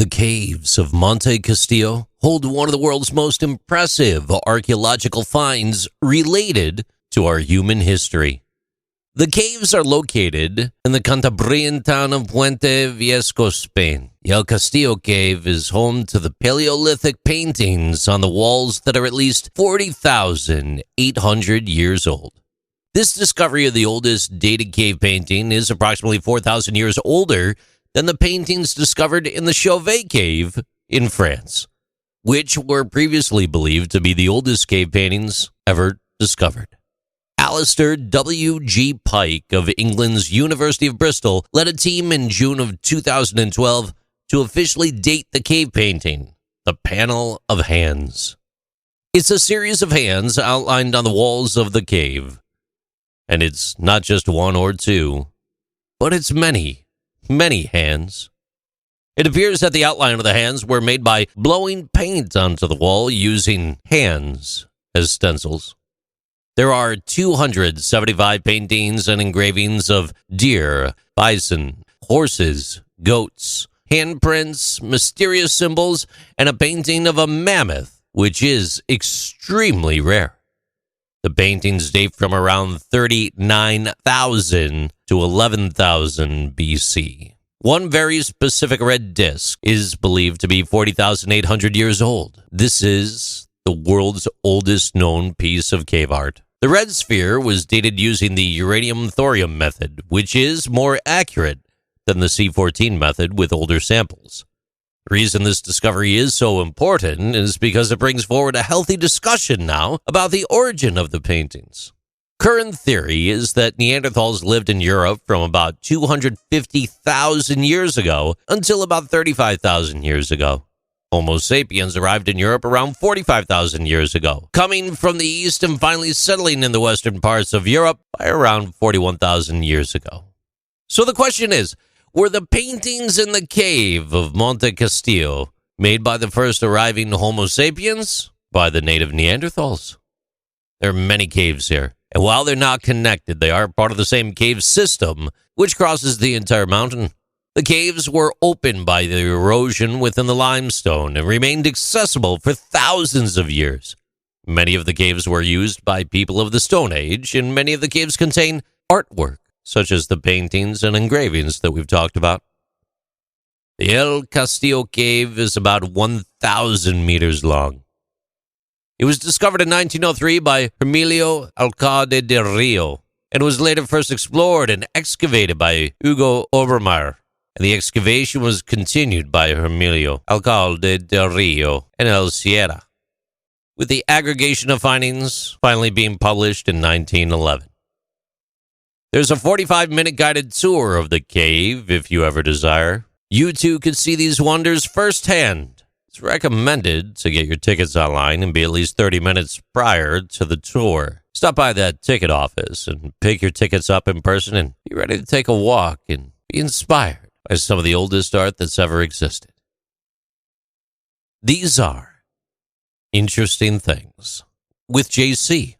The caves of Monte Castillo hold one of the world's most impressive archaeological finds related to our human history. The caves are located in the Cantabrian town of Puente Viejo, Spain. The Castillo Cave is home to the Paleolithic paintings on the walls that are at least 40,800 years old. This discovery of the oldest dated cave painting is approximately 4,000 years older than the paintings discovered in the Chauvet Cave in France, which were previously believed to be the oldest cave paintings ever discovered. Alistair W.G. Pike of England's University of Bristol led a team in June of 2012 to officially date the cave painting, the Panel of Hands. It's a series of hands outlined on the walls of the cave. And it's not just one or two, but it's many, many hands. It appears that the outline of the hands were made by blowing paint onto the wall using hands as stencils. There are 275 paintings and engravings of deer, bison, horses, goats, handprints, mysterious symbols, and a painting of a mammoth, which is extremely rare. The paintings date from around 39,000 to 11,000 BC. One very specific red disc is believed to be 40,800 years old. This is the world's oldest known piece of cave art. The red sphere was dated using the uranium-thorium method, which is more accurate than the C14 method with older samples. The reason this discovery is so important is because it brings forward a healthy discussion now about the origin of the paintings. Current theory is that Neanderthals lived in Europe from about 250,000 years ago until about 35,000 years ago. Homo sapiens arrived in Europe around 45,000 years ago, coming from the east and finally settling in the western parts of Europe by around 41,000 years ago. So the question is, were the paintings in the cave of Monte Castillo made by the first arriving Homo sapiens, by the native Neanderthals? There are many caves here, and while they're not connected, they are part of the same cave system, which crosses the entire mountain. The caves were opened by the erosion within the limestone and remained accessible for thousands of years. Many of the caves were used by people of the Stone Age, and many of the caves contain artwork, such as the paintings and engravings that we've talked about. The Castillo Cave is about 1,000 meters long. It was discovered in 1903 by Emilio Alcalde del Rio and was later first explored and excavated by Hugo Obermeier. And the excavation was continued by Emilio Alcalde del Rio and El Sierra, with the aggregation of findings finally being published in 1911. There's a 45-minute guided tour of the cave if you ever desire. You too could see these wonders firsthand. It's recommended to get your tickets online and be at least 30 minutes prior to the tour. Stop by that ticket office and pick your tickets up in person and be ready to take a walk and be inspired by some of the oldest art that's ever existed. These are Interesting Things with JC.